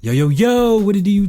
Yo, what it do you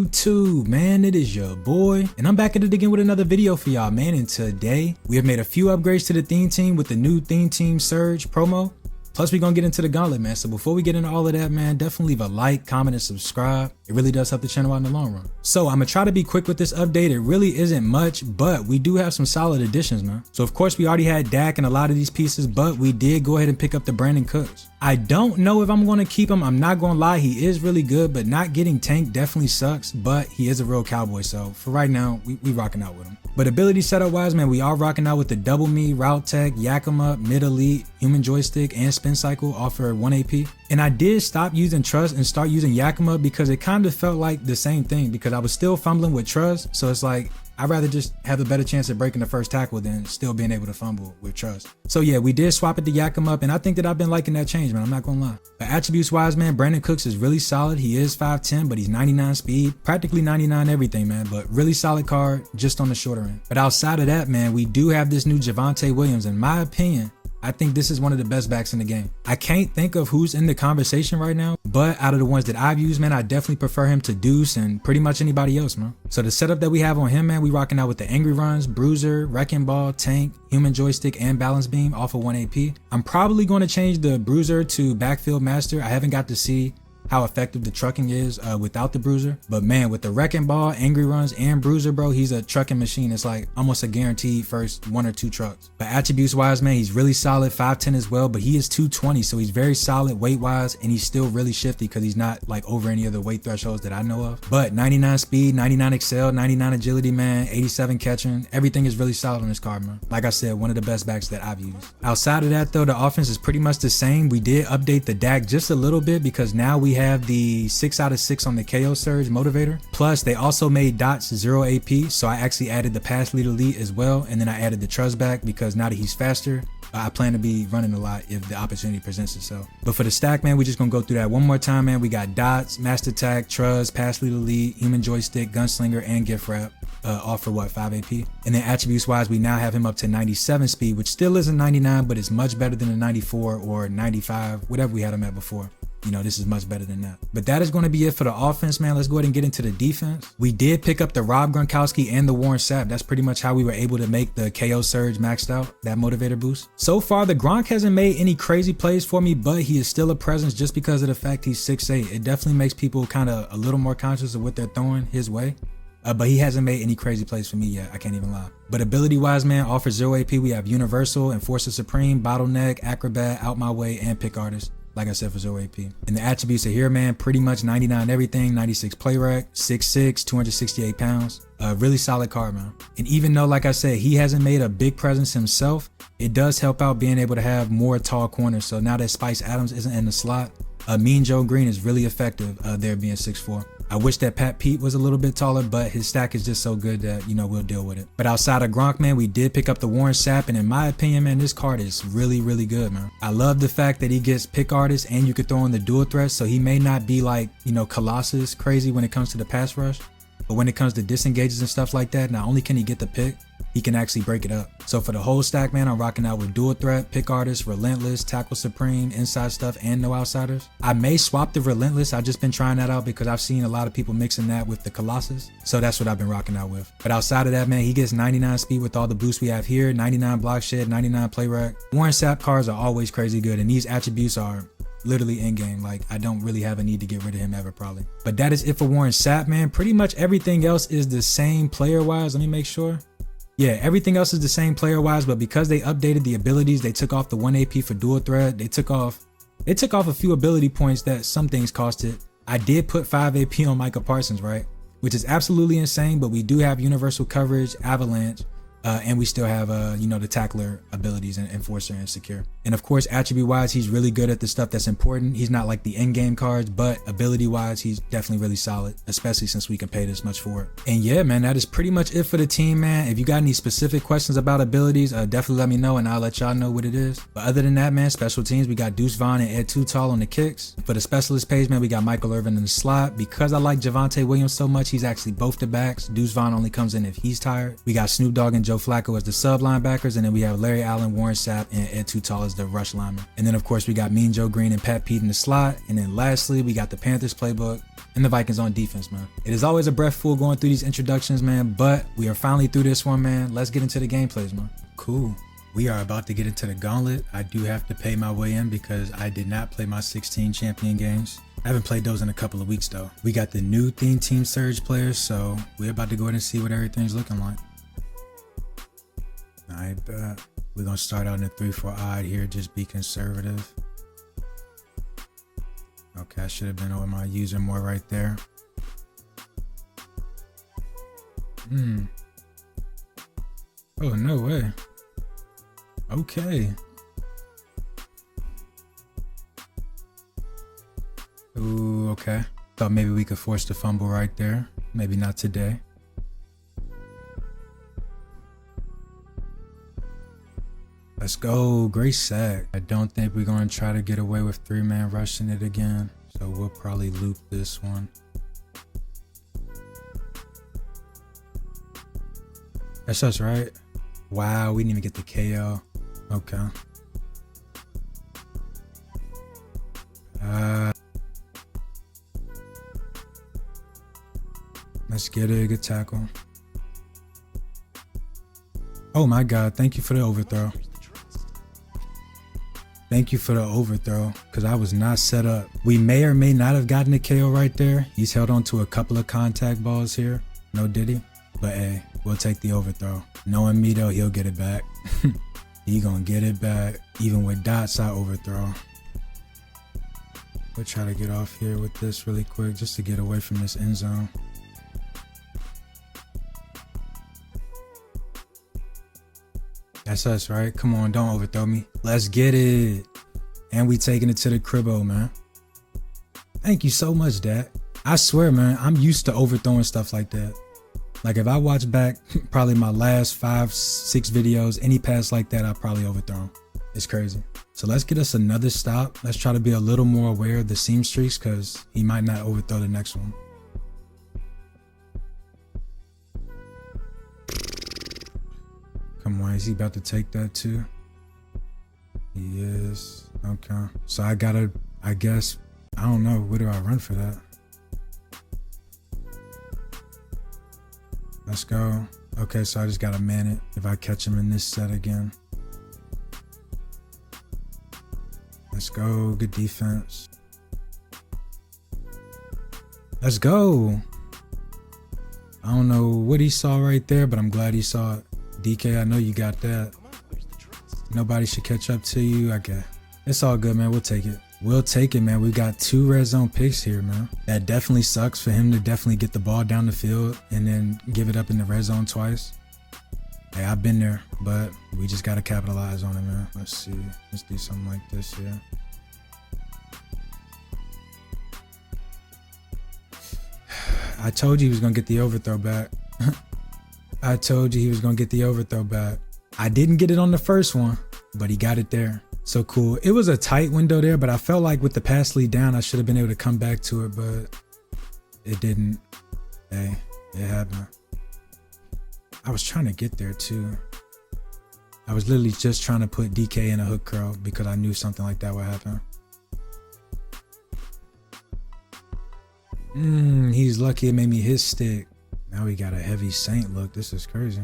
two, man? It is your boy, and I'm back at it again with another video for y'all, man. And today, we have made a few upgrades to the theme team with the new theme team Surge promo. Plus, we're gonna get into the Gauntlet, man. So before we get into all of that, man, definitely leave a like, comment, and subscribe. It really does help the channel out in the long run. So I'm gonna try to be quick with this update. It really isn't much, but we do have some solid additions, man. So of course, we already had Dak and a lot of these pieces, but we did go ahead and pick up the Brandin Cooks. I don't know if I'm going to keep him. I'm not going to lie. He is really good, but not getting tanked definitely sucks, but he is a real Cowboy. So for right now, we rocking out with him. But ability setup wise, man, we are rocking out with the double me, route tech, yak 'em up, mid elite, human joystick, and spin cycle all for 1 AP. And I did stop using trust and start using yak 'em up because it kind of felt like the same thing because I was still fumbling with trust. So it's like, I'd rather just have a better chance of breaking the first tackle than still being able to fumble with trust. So yeah, we did swap it to yak 'em up, and I think that I've been liking that change, man. I'm not gonna lie. But attributes wise, man, Brandin Cooks is really solid. He is 5'10", but he's 99 speed, practically 99 everything, man. But really solid card, just on the shorter end. But outside of that, man, we do have this new Javonte Williams. In my opinion, I think this is one of the best backs in the game. I can't think of who's in the conversation right now, but out of the ones that I've used, man, I definitely prefer him to Deuce and pretty much anybody else, man. So the setup that we have on him, man, we rocking out with the Angry Runs, Bruiser, Wrecking Ball, Tank, Human Joystick, and Balance Beam off of 1 AP. I'm probably going to change the Bruiser to Backfield Master. I haven't got to see how effective the trucking is without the Bruiser, but man, with the Wrecking Ball, Angry Runs, and Bruiser, bro, he's a trucking machine. It's like almost a guaranteed first 1 or 2 trucks. But attributes wise, man, he's really solid, 5'10" as well, but he is 220, so he's very solid weight wise, and he's still really shifty because he's not like over any other weight thresholds that I know of. But 99 speed, 99 excel, 99 agility, man, 87 catching, everything is really solid on this card, man. Like I said, one of the best backs that I've used. Outside of that though, the offense is pretty much the same. We did update the Dak just a little bit because now we have the 6 out of 6 on the KO Surge motivator. Plus they also made dots 0 AP, so I actually added the pass lead elite as well, and then I added the trust back because now that he's faster, I plan to be running a lot if the opportunity presents itself. But for the stack, man, we're just gonna go through that one more time, man. We got dots, master attack, trust, pass lead elite, human joystick, gunslinger, and gift wrap. All for what, 5 AP. And then attributes wise, we now have him up to 97 speed, which still isn't 99, but it's much better than a 94 or 95, whatever we had him at before. You know, this is much better than that. But that is going to be it for the offense, man. Let's go ahead and get into the defense. We did pick up the Rob Gronkowski and the Warren Sapp. That's pretty much how we were able to make the KO Surge maxed out, that motivator boost. So far, the Gronk hasn't made any crazy plays for me, but he is still a presence just because of the fact he's 6'8". It definitely makes people kind of a little more conscious of what they're throwing his way. But he hasn't made any crazy plays for me yet. I can't even lie. But ability wise, man, all for 0 AP, we have Universal, Enforcer Supreme, Bottleneck, Acrobat, Out My Way, and Pick Artist. Like I said, for 0 AP. And the attributes are here, man, pretty much 99 everything, 96 play rec, 6'6", 268 pounds. Really solid card, man. And even though, like I said, he hasn't made a big presence himself, it does help out being able to have more tall corners. So now that Spice Adams isn't in the slot, Mean Joe Green is really effective there being 6'4". I wish that Pat Pete was a little bit taller, but his stack is just so good that, you know, we'll deal with it. But outside of Gronk, man, we did pick up the Warren Sapp, and in my opinion, man, this card is really, really good, man. I love the fact that he gets pick artist and you could throw in the dual threat, so he may not be like, you know, Colossus crazy when it comes to the pass rush, but when it comes to disengages and stuff like that, not only can he get the pick, he can actually break it up. So for the whole stack, man, I'm rocking out with dual threat, pick artist, relentless, tackle supreme, inside stuff, and no outsiders. I may swap the relentless. I've just been trying that out because I've seen a lot of people mixing that with the Colossus. So that's what I've been rocking out with. But outside of that, man, he gets 99 speed with all the boosts we have here, 99 block shed, 99 play rec. Warren Sapp cards are always crazy good, and these attributes are literally in game. Like, I don't really have a need to get rid of him ever, probably. But that is it for Warren Sapp, man. Pretty much everything else is the same player wise. Let me make sure. Yeah, everything else is the same player wise, but because they updated the abilities, they took off the 1 AP for dual threat. They took off a few ability points that some things costed. I did put 5 AP on Micah Parsons, right? Which is absolutely insane, but we do have universal coverage, avalanche, and we still have you know, the tackler abilities and enforcer and secure. And of course, attribute wise, he's really good at the stuff that's important. He's not like the end game cards, but ability wise, he's definitely really solid, especially since we can pay this much for it. And yeah, man, that is pretty much it for the team, man. If you got any specific questions about abilities, definitely let me know and I'll let y'all know what it is. But other than that, man, special teams, we got Deuce Vaughn and Ed Too Tall on the kicks. For the specialist page, man, we got Michael Irvin in the slot. Because I like Javonte Williams so much, he's actually both the backs. Deuce Vaughn only comes in if he's tired. We got Snoop Dogg and Joe Flacco as the sub linebackers, and then we have Larry Allen, Warren Sapp, and Ed Too Tall as the rush lineman. And then of course we got Mean Joe Green and Pat Pete in the slot. And then lastly, we got the Panthers Playbook and the Vikings on defense, man. It is always a breath full going through these introductions, man, but we are finally through this one, man. Let's get into the gameplays, man. Cool. We are about to get into the Gauntlet. I do have to pay my way in because I did not play my 16 champion games. I haven't played those in a couple of weeks, though. We got the new Theme Team Surge players, so we're about to go ahead and see what everything's looking like. I bet. We're going to start out in a 3-4 odd here. Just be conservative. Okay, I should have been over my user more right there. Oh, no way. Okay. Ooh, okay. Thought maybe we could force the fumble right there. Maybe not today. Let's go. Great sack. I don't think we're going to try to get away with 3-man rushing it again. So we'll probably loop this one. That's us, right? Wow, we didn't even get the KO. Okay. Let's get it. Good tackle. Oh my God. Thank you for the overthrow. Thank you for the overthrow, because I was not set up. We may or may not have gotten a KO right there. He's held on to a couple of contact balls here. No did he? But hey, we'll take the overthrow. Knowing me though, he'll get it back. He gonna get it back. Even with dots, I overthrow. We'll try to get off here with this really quick just to get away from this end zone. That's us, right? Come on, don't overthrow me. Let's get it. And we taking it to the cribbo, man. Thank you so much, Dad. I swear, man, I'm used to overthrowing stuff like that. Like if I watch back probably my last 5, 6 videos, any pass like that, I probably overthrown. It's crazy. So let's get us another stop. Let's try to be a little more aware of the seam streaks because he might not overthrow the next one. Come on, is he about to take that too? He is. Okay. So I gotta, I guess, I don't know. Where do I run for that? Let's go. Okay, so I just gotta man it if I catch him in this set again. Let's go. Good defense. Let's go. I don't know what he saw right there, but I'm glad he saw it. DK, I know you got that. Nobody should catch up to you. Okay. It's all good, man. We'll take it. We'll take it, man. We got 2 red zone picks here, man. That definitely sucks for him to definitely get the ball down the field and then give it up in the red zone twice. Hey, I've been there, but we just got to capitalize on it, man. Let's see. Let's do something like this here. I told you he was going to get the overthrow back. I told you he was going to get the overthrow back. I didn't get it on the first one, but he got it there. So cool. It was a tight window there, but I felt like with the pass lead down, I should have been able to come back to it, but it didn't. Hey, it happened. I was trying to get there too. I was literally just trying to put DK in a hook curl because I knew something like that would happen. He's lucky it made me his stick. Now we got a heavy Saint look. This is crazy.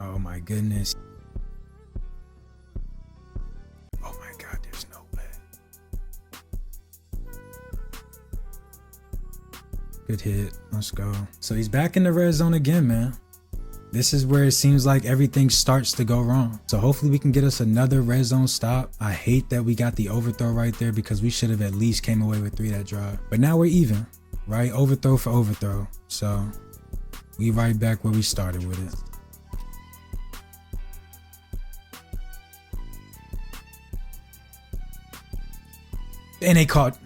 Oh my goodness. Oh my God, there's no way. Good hit. Let's go. So he's back in the red zone again, man. This is where it seems like everything starts to go wrong. So hopefully we can get us another red zone stop. I hate that we got the overthrow right there because we should have at least came away with 3 that drive. But now we're even, right? Overthrow for overthrow. So we right back where we started with it. And they caught.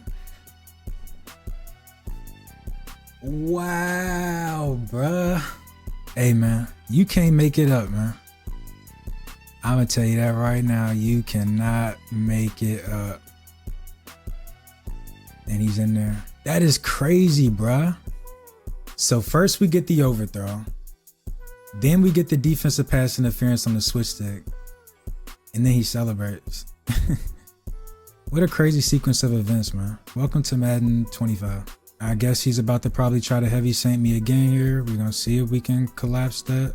Wow, bruh. Hey, man, you can't make it up, man. I'm gonna tell you that right now. You cannot make it up. And he's in there. That is crazy, bruh. So first we get the overthrow. Then we get the defensive pass interference on the switch stick. And then he celebrates. What a crazy sequence of events, man. Welcome to Madden 25. I guess he's about to probably try to heavy saint me again here. We're gonna see if we can collapse that.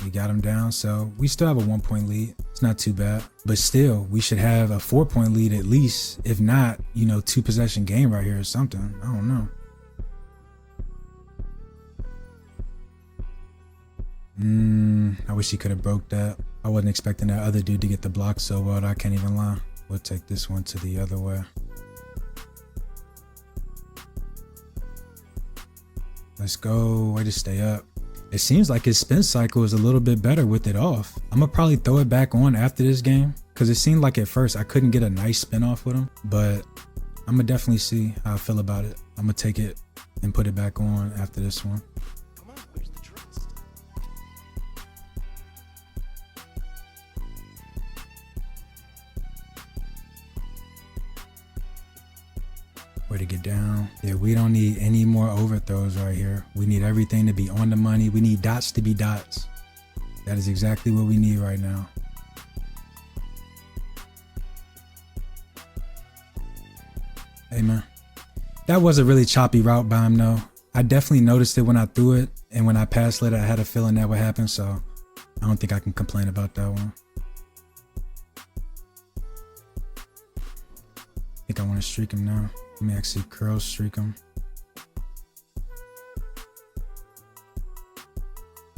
We got him down, so we still have a 1-point lead. It's not too bad, but still, we should have a 4-point lead at least. If not, you know, 2-possession game right here or something. I don't know. I wish he could have broke that. I wasn't expecting that other dude to get the block so well. I can't even lie. We'll take this one to the other way. Let's go. Way to stay up. It seems like his spin cycle is a little bit better with it off. I'm gonna probably throw it back on after this game because it seemed like at first I couldn't get a nice spin off with him, but I'm gonna definitely see how I feel about it. I'm gonna take it and put it back on after this one. Way to get down. Yeah, we don't need any more overthrows right here. We need everything to be on the money. We need dots to be dots. That is exactly what we need right now. Hey, man. That was a really choppy route by him, though. I definitely noticed it when I threw it, and when I passed it, I had a feeling that would happen, so I don't think I can complain about that one. I think I want to streak him now. Let me actually curl streak him.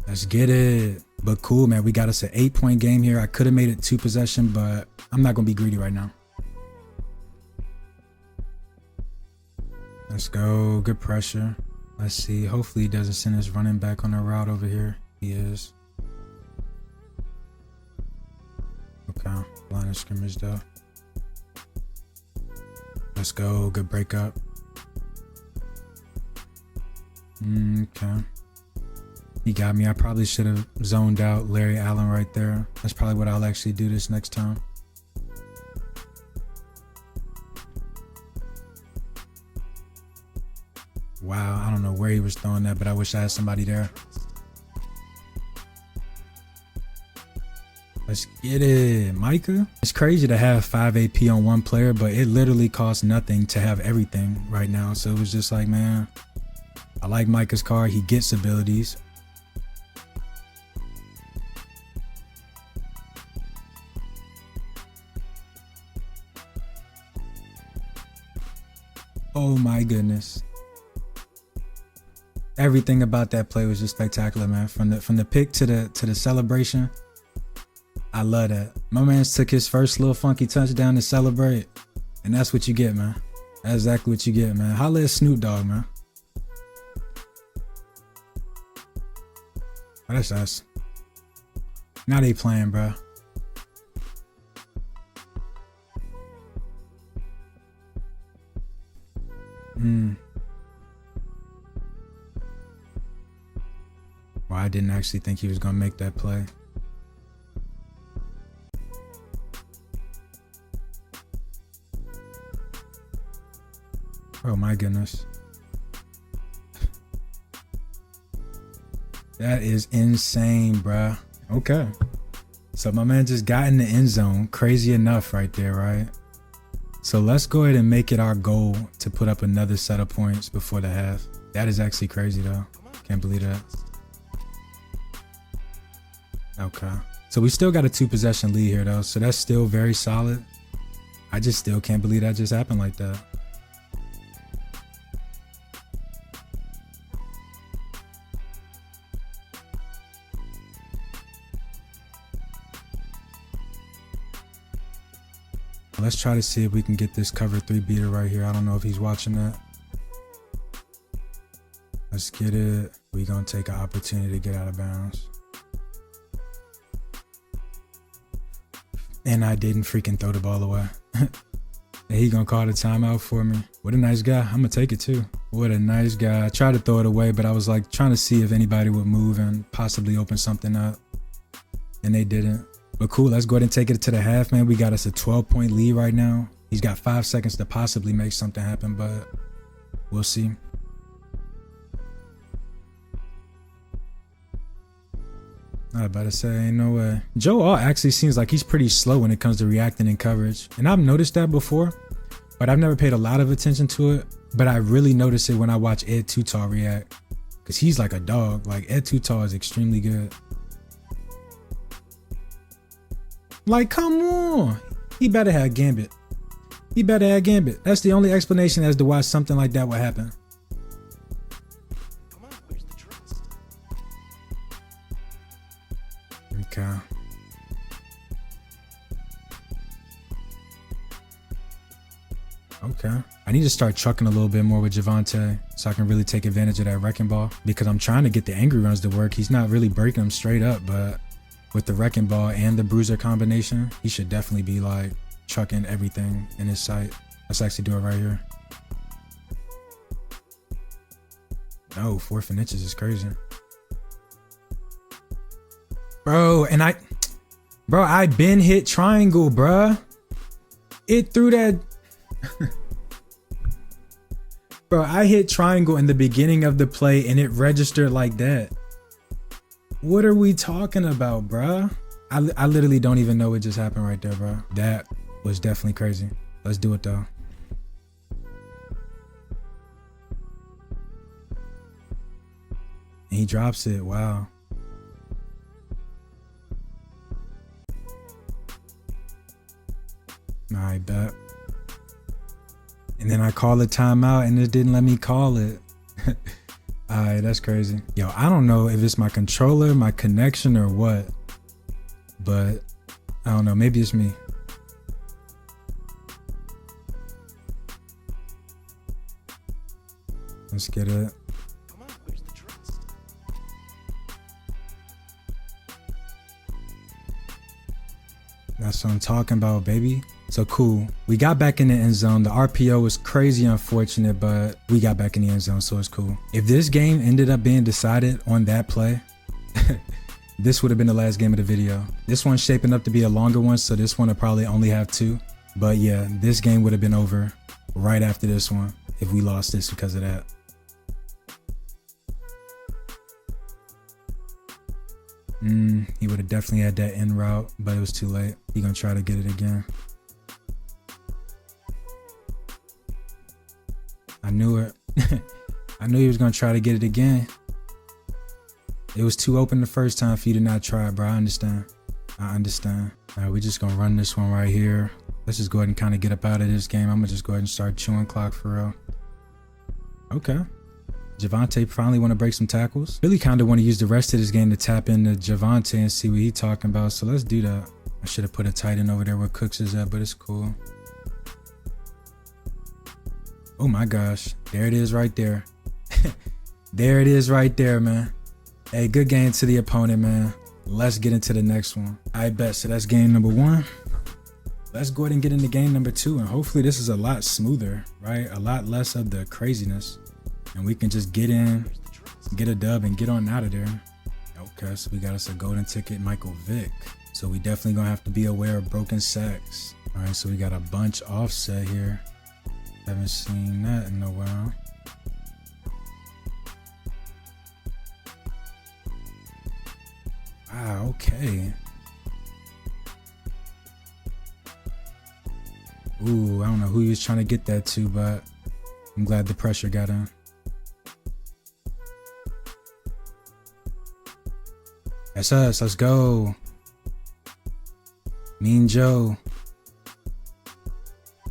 Let's get it. But cool, man. We got us an 8-point game here. I could have made it 2-possession, but I'm not going to be greedy right now. Let's go. Good pressure. Let's see. Hopefully he doesn't send his running back on the route over here. He is. Okay. Line of scrimmage, though. Let's go. Good breakup. Okay. He got me. I probably should have zoned out Larry Allen right there. That's probably what I'll actually do this next time. Wow. I don't know where he was throwing that, but I wish I had somebody there. Let's get it, Micah. It's crazy to have 5 AP on one player, but it literally costs nothing to have everything right now. So it was just like, man, I like Micah's card. He gets abilities. Oh my goodness. Everything about that play was just spectacular, man. From the pick to the celebration. I love that. My man took his first little funky touchdown to celebrate. And that's what you get, man. That's exactly what you get, man. Holla at Snoop Dogg, man. Oh, that's us. Now they playing, bro. Well, I didn't actually think he was going to make that play. Oh my goodness. That is insane, bruh. Okay. So my man just got in the end zone. Crazy enough right there, right? So let's go ahead and make it our goal to put up another set of points before the half. That is actually crazy though. Can't believe that. Okay. So we still got a 2-possession lead here though. So that's still very solid. I just still can't believe that just happened like that. Let's try to see if we can get this cover 3 beater right here. I don't know if he's watching that. Let's get it. We're going to take an opportunity to get out of bounds. And I didn't freaking throw the ball away. And he going to call the timeout for me. What a nice guy. I'm going to take it too. What a nice guy. I tried to throw it away, but I was like trying to see if anybody would move and possibly open something up. And they didn't. But cool, let's go ahead and take it to the half, man. We got us a 12-point lead right now. He's got 5 seconds to possibly make something happen, but we'll see. I about to say, ain't no way. Joe Alt actually seems like he's pretty slow when it comes to reacting in coverage. And I've noticed that before, but I've never paid a lot of attention to it. But I really notice it when I watch Ed Tutall react, because he's like a dog. Like, Ed Tutall is extremely good. Like, come on. He better have Gambit. He better have Gambit. That's the only explanation as to why something like that would happen. Come on, where's the trust? Okay. Okay. I need to start trucking a little bit more with Javonte so I can really take advantage of that wrecking ball, because I'm trying to get the angry runs to work. He's not really breaking them straight up, but with the wrecking ball and the bruiser combination, he should definitely be like trucking everything in his sight. Let's actually do it right here. No, 4th and inches is crazy. Bro, I been hit triangle, bruh. It threw that. Bro, I hit triangle in the beginning of the play and it registered like that. What are we talking about, bruh? I literally don't even know what just happened right there, bro. That was definitely crazy. Let's do it though. And he drops it. Wow. I bet. And then I call a timeout and it didn't let me call it. Alright, that's crazy. Yo, I don't know if it's my controller, my connection, or what. But I don't know, maybe it's me. Let's get it. Come on, where's the trust? That's what I'm talking about, baby. So cool. We got back in the end zone. The RPO was crazy unfortunate, but we got back in the end zone, so it's cool. If this game ended up being decided on that play, this would have been the last game of the video. This one's shaping up to be a longer one, so this one will probably only have 2. But yeah, this game would have been over right after this one if we lost this because of that. He would have definitely had that end route, but it was too late. He gonna try to get it again. I knew it. I knew he was gonna try to get it again. It was too open the first time for you to not try, bro. I understand. I understand. All right, we're just gonna run this one right here. Let's just go ahead and kind of get up out of this game. I'm gonna just go ahead and start chewing clock for real. Okay. Javonte finally want to break some tackles. Really kind of want to use the rest of this game to tap into Javonte and see what he's talking about. So let's do that. I should have put a tight end over there where Cooks is at, but it's cool. Oh my gosh. There it is right there. There it is right there, man. Hey, good game to the opponent, man. Let's get into the next one. I bet. So that's game number 1. Let's go ahead and get into game number 2. And hopefully this is a lot smoother, right? A lot less of the craziness. And we can just get in, get a dub, and get on out of there. Okay, so we got us a golden ticket, Michael Vick. So we definitely gonna have to be aware of broken sacks. All right, so we got a bunch offset here. Haven't seen that in a while. Wow, okay. Ooh, I don't know who he was trying to get that to, but I'm glad the pressure got in. That's us. Let's go. Mean Joe.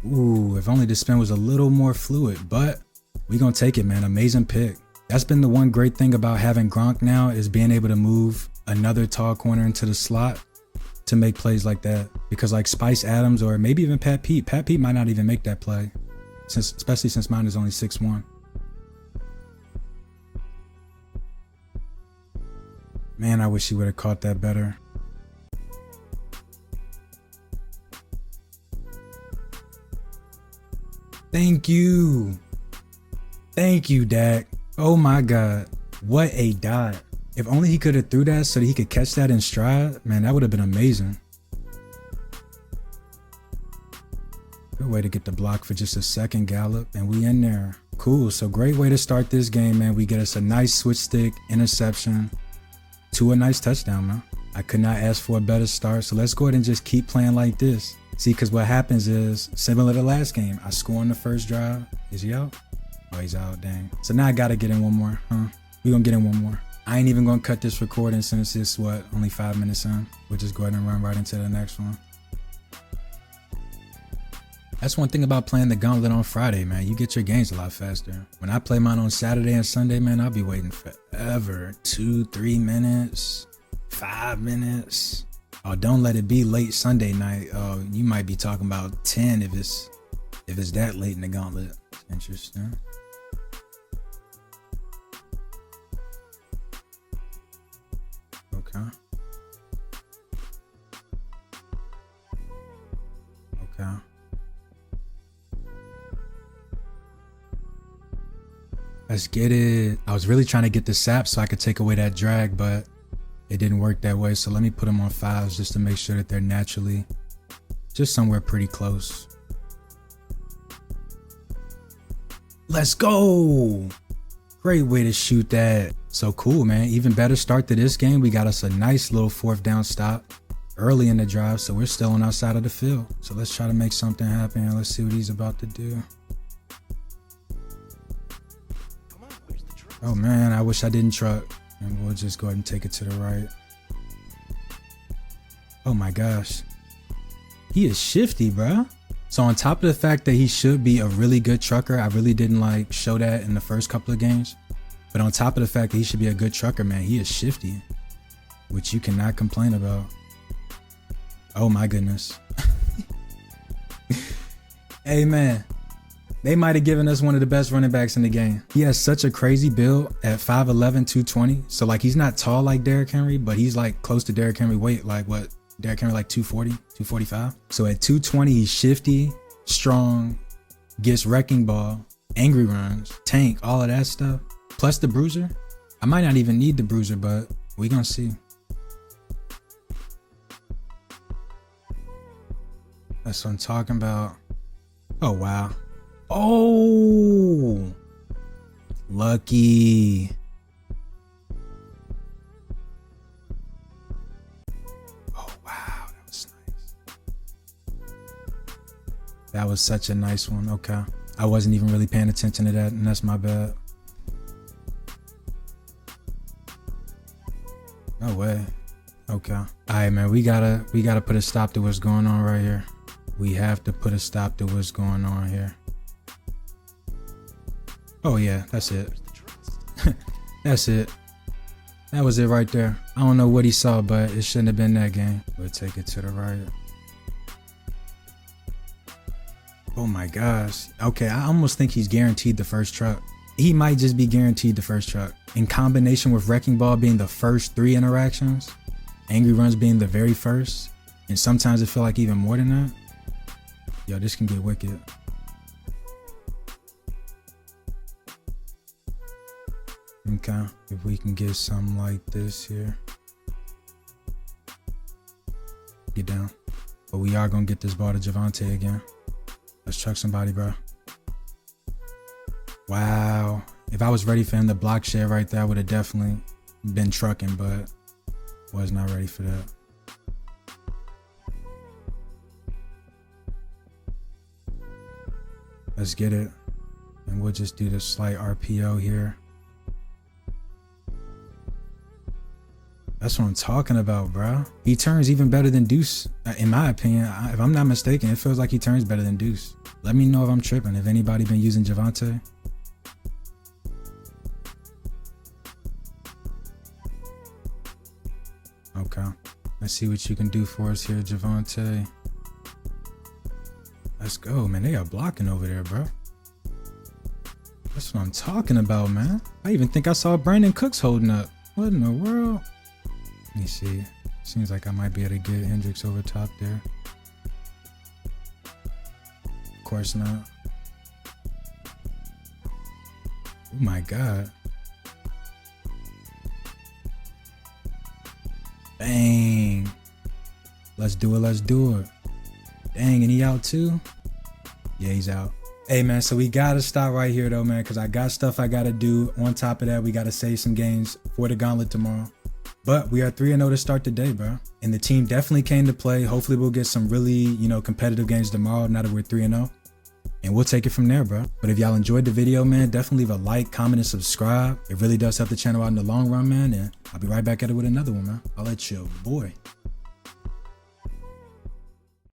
Ooh, if only the spin was a little more fluid, but we gonna take it, man. Amazing pick. That's been the one great thing about having Gronk now, is being able to move another tall corner into the slot to make plays like that. Because like Spice Adams or maybe even Pat Pete might not even make that play, especially since mine is only 6'1". Man, I wish he would have caught that better. Thank you. Thank you, Dak. Oh my God. What a dot. If only he could have threw that so that he could catch that in stride, man, that would have been amazing. Good way to get the block for just a second, Gallup, and we in there. Cool, so great way to start this game, man. We get us a nice switch stick interception to a nice touchdown, man. I could not ask for a better start. So let's go ahead and just keep playing like this. See, because what happens is, similar to last game, I score on the first drive. Is he out? Oh, he's out, dang. So now I got to get in one more, huh? We're going to get in one more. I ain't even going to cut this recording since it's, what, only 5 minutes in. We'll just go ahead and run right into the next one. That's one thing about playing the Gauntlet on Friday, man. You get your games a lot faster. When I play mine on Saturday and Sunday, man, I'll be waiting forever. 2-3 minutes, 5 minutes. Oh, don't let it be late Sunday night. Oh, you might be talking about 10 if it's that late in the Gauntlet. Interesting. Okay. Okay. Let's get it. I was really trying to get the sap so I could take away that drag, but it didn't work that way. So let me put them on 5s just to make sure that they're naturally just somewhere pretty close. Let's go. Great way to shoot that. So cool, man. Even better start to this game. We got us a nice little 4th down stop early in the drive. So we're still on our side of the field. So let's try to make something happen. Let's see what he's about to do. Oh man, I wish I didn't truck. And we'll just go ahead and take it to the right. Oh my gosh. He is shifty, bro. So on top of the fact that he should be a really good trucker, I really didn't like show that in the first couple of games. But on top of the fact that he should be a good trucker, man, he is shifty, which you cannot complain about. Oh my goodness. Hey man. They might have given us one of the best running backs in the game. He has such a crazy build at 5'11", 220. So like he's not tall like Derrick Henry, but he's like close to Derrick Henry weight. Like what? Derrick Henry like 240, 245. So at 220, he's shifty, strong, gets wrecking ball, angry runs, tank, all of that stuff. Plus the bruiser. I might not even need the bruiser, but we gonna see. That's what I'm talking about. Oh, wow. Oh, lucky. Oh, wow. That was nice. That was such a nice one. Okay. I wasn't even really paying attention to that, and that's my bad. No way. Okay. All right, man. We gotta put a stop to what's going on right here. We have to put a stop to what's going on here. Oh yeah, that's it. That's it. That was it right there. I don't know what he saw, but it shouldn't have been that game. We'll take it to the right. Oh my gosh. Okay, I almost think he's guaranteed the first truck. He might just be guaranteed the first truck. In combination with wrecking ball being the first 3 interactions, angry runs being the very first, and sometimes it feel like even more than that. Yo, this can get wicked. Okay, if we can get something like this here. Get down. But we are gonna get this ball to Javonte again. Let's truck somebody, bro. Wow. If I was ready for him to block share right there, I would have definitely been trucking, but was not ready for that. Let's get it. And we'll just do the slight RPO here. That's what I'm talking about, bro. He turns even better than Deuce, in my opinion. If I'm not mistaken, it feels like he turns better than Deuce. Let me know if I'm tripping. If anybody been using Javonte. Okay. Let's see what you can do for us here, Javonte. Let's go, man. They are blocking over there, bro. That's what I'm talking about, man. I even think I saw Brandin Cooks holding up. What in the world? Let me see. Seems like I might be able to get Hendricks over top there. Of course not. Oh my God. Bang. Let's do it. Let's do it. Dang, and he out too? Yeah, he's out. Hey man, so we gotta stop right here though, man, because I got stuff I gotta do. On top of that, we gotta save some games for the Gauntlet tomorrow. But we are 3-0 to start the day, bro. And the team definitely came to play. Hopefully we'll get some really, competitive games tomorrow now that we're 3-0. And we'll take it from there, bro. But if y'all enjoyed the video, man, definitely leave a like, comment, and subscribe. It really does help the channel out in the long run, man. And I'll be right back at it with another one, man. I'll let you, boy.